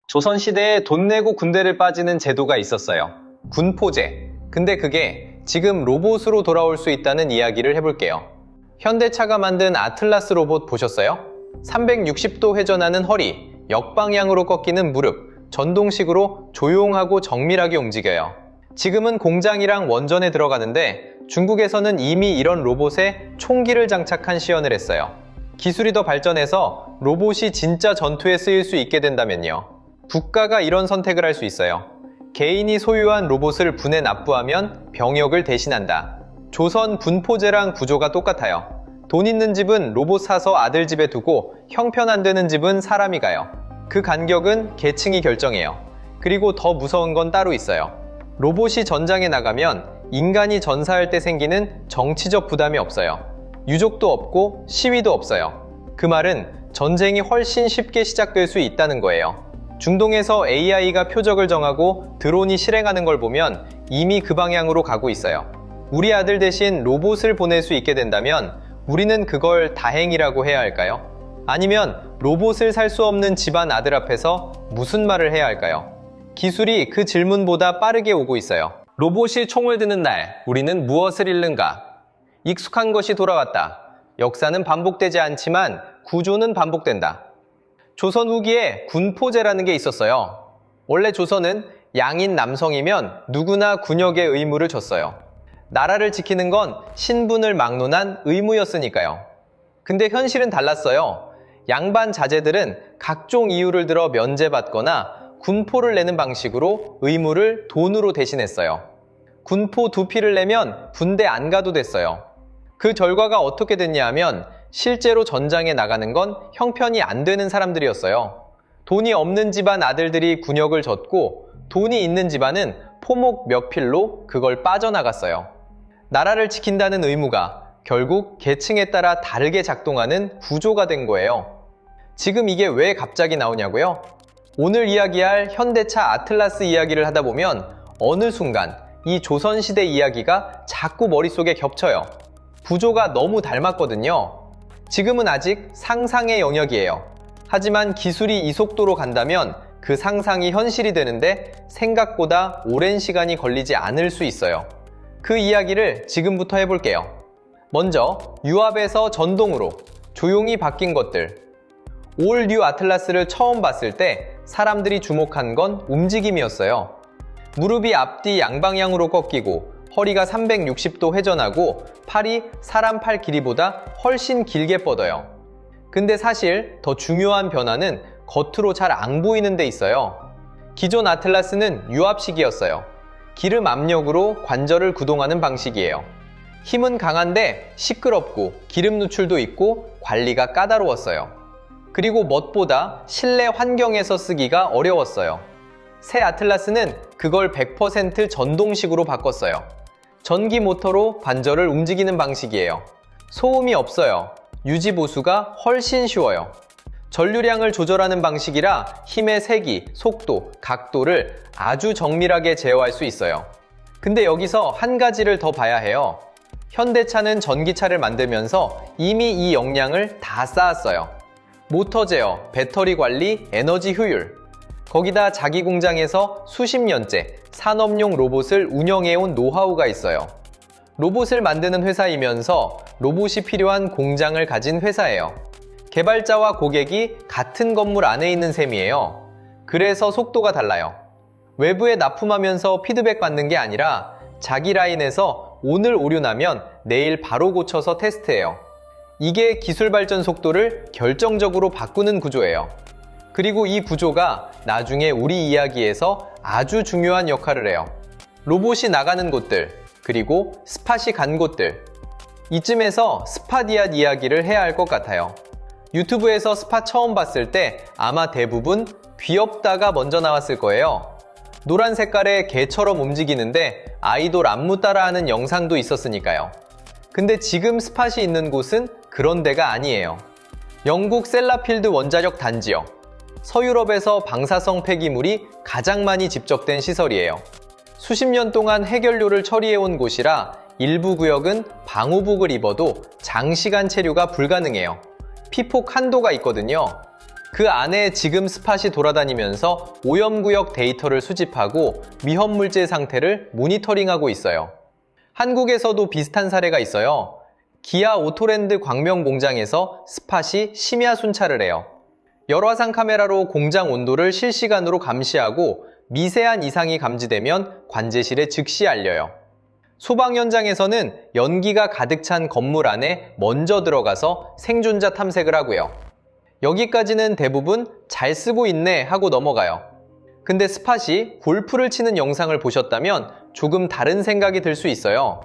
조선시대에 돈 내고 군대를 빠지는 제도가 있었어요. 군포제. 근데 그게 지금 로봇으로 돌아올 수 있다는 이야기를 해볼게요. 현대차가 만든 아틀라스 로봇 보셨어요? 360도 회전하는 허리, 역방향으로 꺾이는 무릎, 전동식으로 조용하고 정밀하게 움직여요. 지금은 공장이랑 원전에 들어가는데 중국에서는 이미 이런 로봇에 총기를 장착한 시연을 했어요. 기술이 더 발전해서 로봇이 진짜 전투에 쓰일 수 있게 된다면요. 국가가 이런 선택을 할 수 있어요. 개인이 소유한 로봇을 군에 납부하면 병역을 대신한다. 조선 분포제랑 구조가 똑같아요. 돈 있는 집은 로봇 사서 아들 집에 두고 형편 안 되는 집은 사람이 가요. 그 간격은 계층이 결정해요. 그리고 더 무서운 건 따로 있어요. 로봇이 전장에 나가면 인간이 전사할 때 생기는 정치적 부담이 없어요. 유족도 없고 시위도 없어요. 그 말은 전쟁이 훨씬 쉽게 시작될 수 있다는 거예요. 중동에서 AI가 표적을 정하고 드론이 실행하는 걸 보면 이미 그 방향으로 가고 있어요. 우리 아들 대신 로봇을 보낼 수 있게 된다면 우리는 그걸 다행이라고 해야 할까요? 아니면 로봇을 살 수 없는 집안 아들 앞에서 무슨 말을 해야 할까요? 기술이 그 질문보다 빠르게 오고 있어요. 로봇이 총을 드는 날, 우리는 무엇을 잃는가? 익숙한 것이 돌아왔다. 역사는 반복되지 않지만 구조는 반복된다. 조선 후기에 군포제라는 게 있었어요. 원래 조선은 양인 남성이면 누구나 군역의 의무를 줬어요. 나라를 지키는 건 신분을 막론한 의무였으니까요. 근데 현실은 달랐어요. 양반 자제들은 각종 이유를 들어 면제받거나 군포를 내는 방식으로 의무를 돈으로 대신했어요. 군포 2피를 내면 군대 안 가도 됐어요. 그 결과가 어떻게 됐냐 하면 실제로 전장에 나가는 건 형편이 안 되는 사람들이었어요. 돈이 없는 집안 아들들이 군역을 졌고 돈이 있는 집안은 포목 몇 필로 그걸 빠져나갔어요. 나라를 지킨다는 의무가 결국 계층에 따라 다르게 작동하는 구조가 된 거예요. 지금 이게 왜 갑자기 나오냐고요? 오늘 이야기할 현대차 아틀라스 이야기를 하다 보면 어느 순간 이 조선시대 이야기가 자꾸 머릿속에 겹쳐요. 구조가 너무 닮았거든요. 지금은 아직 상상의 영역이에요. 하지만 기술이 이 속도로 간다면 그 상상이 현실이 되는데 생각보다 오랜 시간이 걸리지 않을 수 있어요. 그 이야기를 지금부터 해볼게요. 먼저 유압에서 전동으로 조용히 바뀐 것들. 올 뉴 아틀라스를 처음 봤을 때 사람들이 주목한 건 움직임이었어요. 무릎이 앞뒤 양방향으로 꺾이고 허리가 360도 회전하고 팔이 사람 팔 길이보다 훨씬 길게 뻗어요. 근데 사실 더 중요한 변화는 겉으로 잘 안 보이는 데 있어요. 기존 아틀라스는 유압식이었어요. 기름 압력으로 관절을 구동하는 방식이에요. 힘은 강한데 시끄럽고 기름 누출도 있고 관리가 까다로웠어요. 그리고 멋보다 실내 환경에서 쓰기가 어려웠어요. 새 아틀라스는 그걸 100% 전동식으로 바꿨어요. 전기 모터로 관절을 움직이는 방식이에요. 소음이 없어요. 유지 보수가 훨씬 쉬워요. 전류량을 조절하는 방식이라 힘의 세기, 속도, 각도를 아주 정밀하게 제어할 수 있어요. 근데 여기서 한 가지를 더 봐야 해요. 현대차는 전기차를 만들면서 이미 이 역량을 다 쌓았어요. 모터 제어, 배터리 관리, 에너지 효율. 거기다 자기 공장에서 수십 년째 산업용 로봇을 운영해온 노하우가 있어요. 로봇을 만드는 회사이면서 로봇이 필요한 공장을 가진 회사예요. 개발자와 고객이 같은 건물 안에 있는 셈이에요. 그래서 속도가 달라요. 외부에 납품하면서 피드백 받는 게 아니라 자기 라인에서 오늘 오류 나면 내일 바로 고쳐서 테스트해요. 이게 기술 발전 속도를 결정적으로 바꾸는 구조예요. 그리고 이 구조가 나중에 우리 이야기에서 아주 중요한 역할을 해요. 로봇이 나가는 곳들, 그리고 스팟이 간 곳들. 이쯤에서 스팟이앗 이야기를 해야 할 것 같아요. 유튜브에서 스팟 처음 봤을 때 아마 대부분 귀엽다가 먼저 나왔을 거예요. 노란 색깔의 개처럼 움직이는데 아이돌 안무 따라하는 영상도 있었으니까요. 근데 지금 스팟이 있는 곳은 그런 데가 아니에요. 영국 셀라필드 원자력 단지역. 서유럽에서 방사성 폐기물이 가장 많이 집적된 시설이에요. 수십 년 동안 해결료를 처리해온 곳이라 일부 구역은 방호복을 입어도 장시간 체류가 불가능해요. 피폭 한도가 있거든요. 그 안에 지금 스팟이 돌아다니면서 오염구역 데이터를 수집하고 위험물질 상태를 모니터링하고 있어요. 한국에서도 비슷한 사례가 있어요. 기아 오토랜드 광명 공장에서 스팟이 심야 순찰을 해요. 열화상 카메라로 공장 온도를 실시간으로 감시하고 미세한 이상이 감지되면 관제실에 즉시 알려요. 소방 현장에서는 연기가 가득 찬 건물 안에 먼저 들어가서 생존자 탐색을 하고요. 여기까지는 대부분 잘 쓰고 있네 하고 넘어가요. 근데 스팟이 골프를 치는 영상을 보셨다면 조금 다른 생각이 들 수 있어요.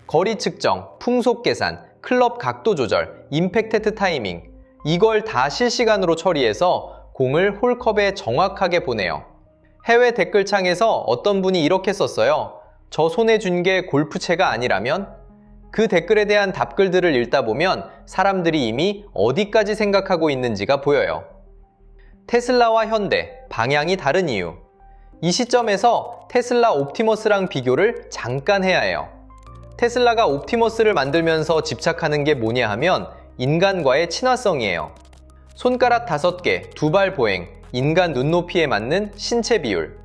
거리 측정, 풍속 계산, 클럽 각도 조절, 임팩트 타이밍, 이걸 다 실시간으로 처리해서 공을 홀컵에 정확하게 보내요. 해외 댓글창에서 어떤 분이 이렇게 썼어요. 저 손에 쥔 게 골프채가 아니라면? 그 댓글에 대한 답글들을 읽다 보면 사람들이 이미 어디까지 생각하고 있는지가 보여요. 테슬라와 현대, 방향이 다른 이유. 이 시점에서 테슬라 옵티머스랑 비교를 잠깐 해야 해요. 테슬라가 옵티머스를 만들면서 집착하는 게 뭐냐 하면 인간과의 친화성이에요. 손가락 5개, 2발 보행, 인간 눈높이에 맞는 신체 비율.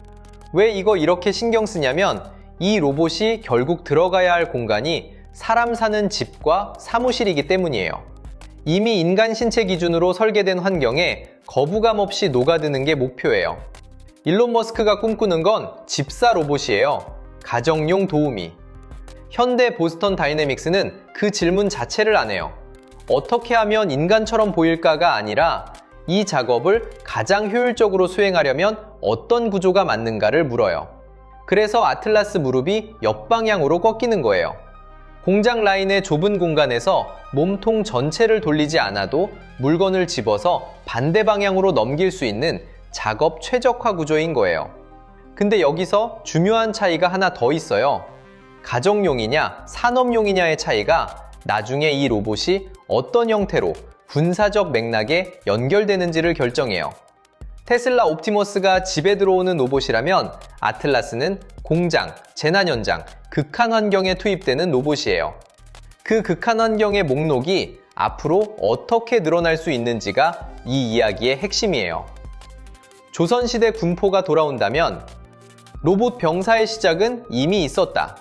왜 이거 이렇게 신경 쓰냐면 이 로봇이 결국 들어가야 할 공간이 사람 사는 집과 사무실이기 때문이에요. 이미 인간 신체 기준으로 설계된 환경에 거부감 없이 녹아드는 게 목표예요. 일론 머스크가 꿈꾸는 건 집사 로봇이에요. 가정용 도우미. 현대 보스턴 다이내믹스는 그 질문 자체를 안 해요. 어떻게 하면 인간처럼 보일까가 아니라 이 작업을 가장 효율적으로 수행하려면 어떤 구조가 맞는가를 물어요. 그래서 아틀라스 무릎이 역방향으로 꺾이는 거예요. 공장 라인의 좁은 공간에서 몸통 전체를 돌리지 않아도 물건을 집어서 반대 방향으로 넘길 수 있는 작업 최적화 구조인 거예요. 근데 여기서 중요한 차이가 하나 더 있어요. 가정용이냐 산업용이냐의 차이가 나중에 이 로봇이 어떤 형태로 군사적 맥락에 연결되는지를 결정해요. 테슬라 옵티머스가 집에 들어오는 로봇이라면 아틀라스는 공장, 재난 현장, 극한 환경에 투입되는 로봇이에요. 그 극한 환경의 목록이 앞으로 어떻게 늘어날 수 있는지가 이 이야기의 핵심이에요. 조선시대 군포가 돌아온다면 로봇 병사의 시작은 이미 있었다.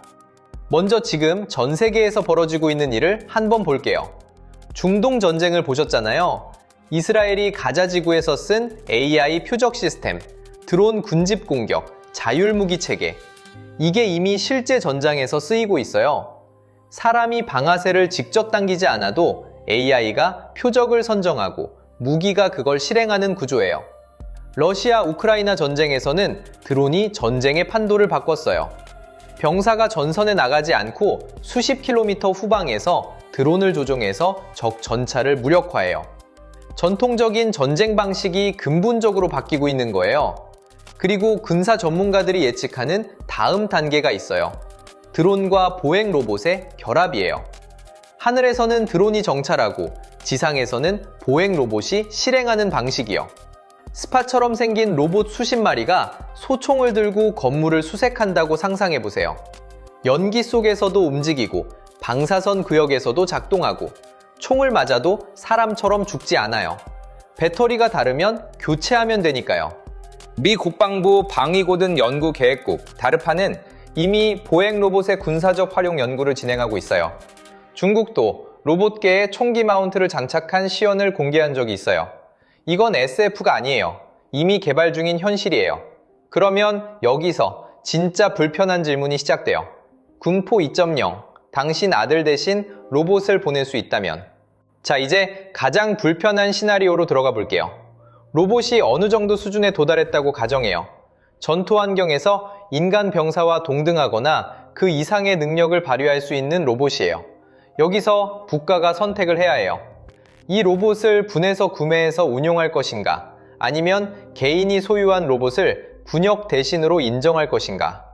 먼저 지금 전 세계에서 벌어지고 있는 일을 한번 볼게요. 중동 전쟁을 보셨잖아요. 이스라엘이 가자 지구에서 쓴 AI 표적 시스템, 드론 군집 공격, 자율무기 체계. 이게 이미 실제 전장에서 쓰이고 있어요. 사람이 방아쇠를 직접 당기지 않아도 AI가 표적을 선정하고 무기가 그걸 실행하는 구조예요. 러시아 우크라이나 전쟁에서는 드론이 전쟁의 판도를 바꿨어요. 병사가 전선에 나가지 않고 수십 킬로미터 후방에서 드론을 조종해서 적 전차를 무력화해요. 전통적인 전쟁 방식이 근본적으로 바뀌고 있는 거예요. 그리고 군사 전문가들이 예측하는 다음 단계가 있어요. 드론과 보행 로봇의 결합이에요. 하늘에서는 드론이 정찰하고 지상에서는 보행 로봇이 실행하는 방식이요. 스파처럼 생긴 로봇 수십 마리가 소총을 들고 건물을 수색한다고 상상해보세요. 연기 속에서도 움직이고 방사선 구역에서도 작동하고 총을 맞아도 사람처럼 죽지 않아요. 배터리가 다르면 교체하면 되니까요. 미 국방부 방위고등 연구계획국 다르파는 이미 보행 로봇의 군사적 활용 연구를 진행하고 있어요. 중국도 로봇계에 총기 마운트를 장착한 시연을 공개한 적이 있어요. 이건 SF가 아니에요. 이미 개발 중인 현실이에요. 그러면 여기서 진짜 불편한 질문이 시작돼요. 군포 2.0, 당신 아들 대신 로봇을 보낼 수 있다면. 자, 이제 가장 불편한 시나리오로 들어가 볼게요. 로봇이 어느 정도 수준에 도달했다고 가정해요. 전투 환경에서 인간 병사와 동등하거나 그 이상의 능력을 발휘할 수 있는 로봇이에요. 여기서 국가가 선택을 해야 해요. 이 로봇을 분해서 구매해서 운용할 것인가, 아니면 개인이 소유한 로봇을 군역 대신으로 인정할 것인가.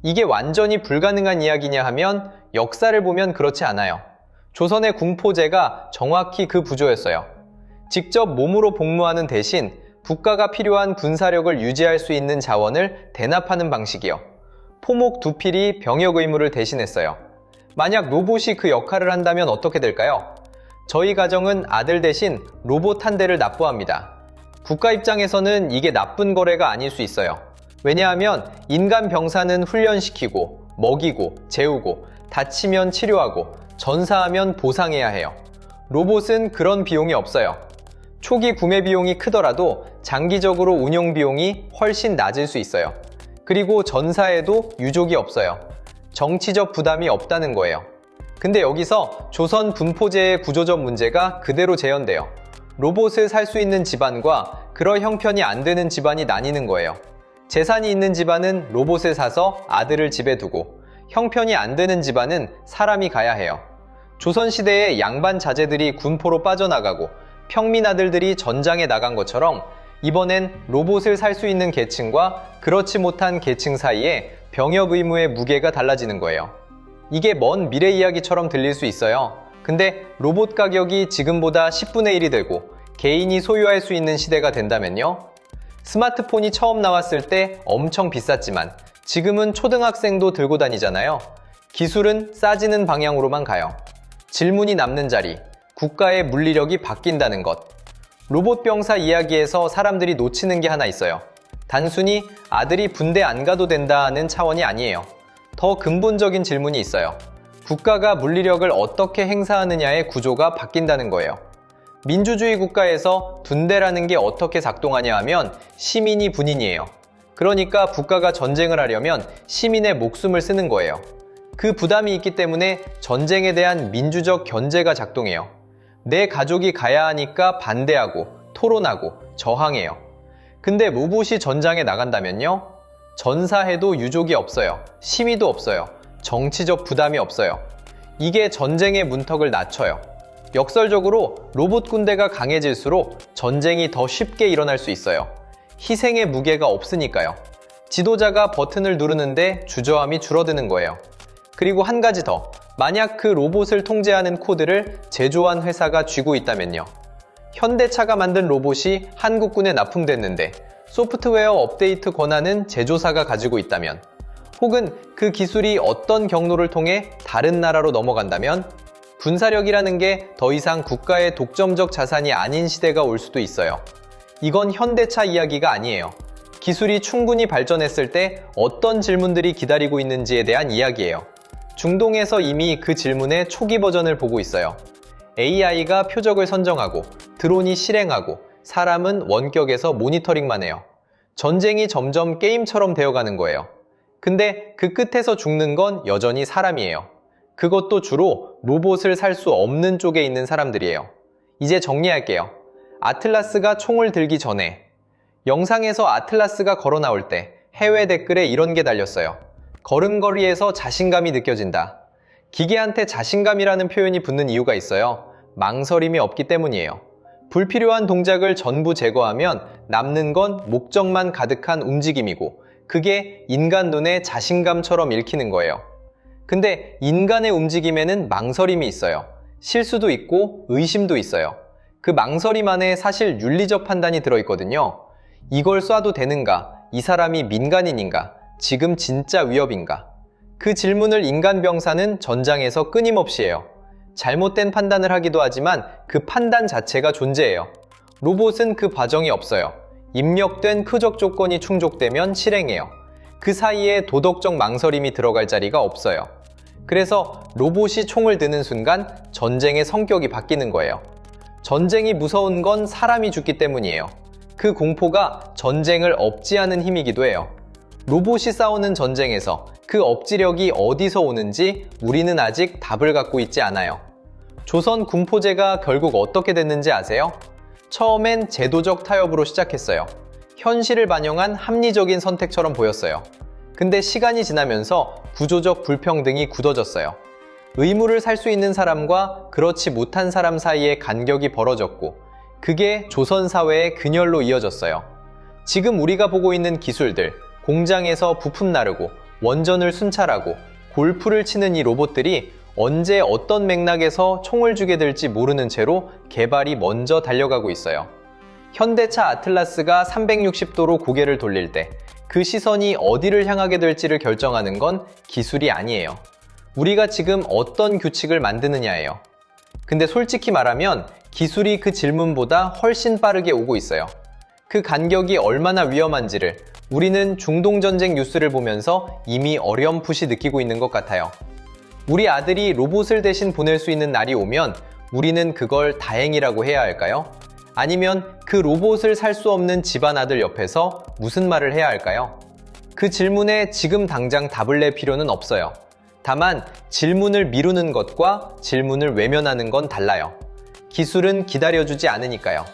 이게 완전히 불가능한 이야기냐 하면 역사를 보면 그렇지 않아요. 조선의 군포제가 정확히 그 구조였어요. 직접 몸으로 복무하는 대신 국가가 필요한 군사력을 유지할 수 있는 자원을 대납하는 방식이요. 포목 두 필이 병역 의무를 대신했어요. 만약 로봇이 그 역할을 한다면 어떻게 될까요? 저희 가정은 아들 대신 로봇 한 대를 납부합니다. 국가 입장에서는 이게 나쁜 거래가 아닐 수 있어요. 왜냐하면 인간 병사는 훈련시키고, 먹이고, 재우고, 다치면 치료하고, 전사하면 보상해야 해요. 로봇은 그런 비용이 없어요. 초기 구매 비용이 크더라도 장기적으로 운용 비용이 훨씬 낮을 수 있어요. 그리고 전사에도 유족이 없어요. 정치적 부담이 없다는 거예요. 근데 여기서 조선 분포제의 구조적 문제가 그대로 재현돼요. 로봇을 살 수 있는 집안과 그럴 형편이 안 되는 집안이 나뉘는 거예요. 재산이 있는 집안은 로봇을 사서 아들을 집에 두고, 형편이 안 되는 집안은 사람이 가야 해요. 조선시대에 양반 자제들이 군포로 빠져나가고 평민 아들들이 전장에 나간 것처럼 이번엔 로봇을 살 수 있는 계층과 그렇지 못한 계층 사이에 병역 의무의 무게가 달라지는 거예요. 이게 먼 미래 이야기처럼 들릴 수 있어요. 근데 로봇 가격이 지금보다 10분의 1이 되고 개인이 소유할 수 있는 시대가 된다면요? 스마트폰이 처음 나왔을 때 엄청 비쌌지만 지금은 초등학생도 들고 다니잖아요. 기술은 싸지는 방향으로만 가요. 질문이 남는 자리, 국가의 물리력이 바뀐다는 것. 로봇 병사 이야기에서 사람들이 놓치는 게 하나 있어요. 단순히 아들이 군대 안 가도 된다는 차원이 아니에요. 더 근본적인 질문이 있어요. 국가가 물리력을 어떻게 행사하느냐의 구조가 바뀐다는 거예요. 민주주의 국가에서 군대라는 게 어떻게 작동하냐 하면 시민이 군인이에요. 그러니까 국가가 전쟁을 하려면 시민의 목숨을 쓰는 거예요. 그 부담이 있기 때문에 전쟁에 대한 민주적 견제가 작동해요. 내 가족이 가야 하니까 반대하고 토론하고 저항해요. 근데 로봇이 전장에 나간다면요? 전사해도 유족이 없어요. 심의도 없어요. 정치적 부담이 없어요. 이게 전쟁의 문턱을 낮춰요. 역설적으로 로봇 군대가 강해질수록 전쟁이 더 쉽게 일어날 수 있어요. 희생의 무게가 없으니까요. 지도자가 버튼을 누르는데 주저함이 줄어드는 거예요. 그리고 한 가지 더, 만약 그 로봇을 통제하는 코드를 제조한 회사가 쥐고 있다면요. 현대차가 만든 로봇이 한국군에 납품됐는데 소프트웨어 업데이트 권한은 제조사가 가지고 있다면, 혹은 그 기술이 어떤 경로를 통해 다른 나라로 넘어간다면 군사력이라는 게 더 이상 국가의 독점적 자산이 아닌 시대가 올 수도 있어요. 이건 현대차 이야기가 아니에요. 기술이 충분히 발전했을 때 어떤 질문들이 기다리고 있는지에 대한 이야기예요. 중동에서 이미 그 질문의 초기 버전을 보고 있어요. AI가 표적을 선정하고 드론이 실행하고 사람은 원격에서 모니터링만 해요. 전쟁이 점점 게임처럼 되어가는 거예요. 근데 그 끝에서 죽는 건 여전히 사람이에요. 그것도 주로 로봇을 살 수 없는 쪽에 있는 사람들이에요. 이제 정리할게요. 아틀라스가 총을 들기 전에, 영상에서 아틀라스가 걸어 나올 때 해외 댓글에 이런 게 달렸어요. 걸음걸이에서 자신감이 느껴진다. 기계한테 자신감이라는 표현이 붙는 이유가 있어요. 망설임이 없기 때문이에요. 불필요한 동작을 전부 제거하면 남는 건 목적만 가득한 움직임이고, 그게 인간 눈에 자신감처럼 읽히는 거예요. 근데 인간의 움직임에는 망설임이 있어요. 실수도 있고 의심도 있어요. 그 망설임 안에 사실 윤리적 판단이 들어있거든요. 이걸 쏴도 되는가? 이 사람이 민간인인가? 지금 진짜 위협인가? 그 질문을 인간 병사는 전장에서 끊임없이 해요. 잘못된 판단을 하기도 하지만 그 판단 자체가 존재해요. 로봇은 그 과정이 없어요. 입력된 표적 조건이 충족되면 실행해요. 그 사이에 도덕적 망설임이 들어갈 자리가 없어요. 그래서 로봇이 총을 드는 순간 전쟁의 성격이 바뀌는 거예요. 전쟁이 무서운 건 사람이 죽기 때문이에요. 그 공포가 전쟁을 억제하는 힘이기도 해요. 로봇이 싸우는 전쟁에서 그 억지력이 어디서 오는지 우리는 아직 답을 갖고 있지 않아요. 조선 군포제가 결국 어떻게 됐는지 아세요? 처음엔 제도적 타협으로 시작했어요. 현실을 반영한 합리적인 선택처럼 보였어요. 근데 시간이 지나면서 구조적 불평등이 굳어졌어요. 의무를 살 수 있는 사람과 그렇지 못한 사람 사이에 간격이 벌어졌고, 그게 조선 사회의 균열로 이어졌어요. 지금 우리가 보고 있는 기술들, 공장에서 부품 나르고 원전을 순찰하고 골프를 치는 이 로봇들이 언제 어떤 맥락에서 총을 쥐게 될지 모르는 채로 개발이 먼저 달려가고 있어요. 현대차 아틀라스가 360도로 고개를 돌릴 때 그 시선이 어디를 향하게 될지를 결정하는 건 기술이 아니에요. 우리가 지금 어떤 규칙을 만드느냐예요. 근데 솔직히 말하면 기술이 그 질문보다 훨씬 빠르게 오고 있어요. 그 간격이 얼마나 위험한지를 우리는 중동전쟁 뉴스를 보면서 이미 어렴풋이 느끼고 있는 것 같아요. 우리 아들이 로봇을 대신 보낼 수 있는 날이 오면 우리는 그걸 다행이라고 해야 할까요? 아니면 그 로봇을 살 수 없는 집안 아들 옆에서 무슨 말을 해야 할까요? 그 질문에 지금 당장 답을 낼 필요는 없어요. 다만 질문을 미루는 것과 질문을 외면하는 건 달라요. 기술은 기다려주지 않으니까요.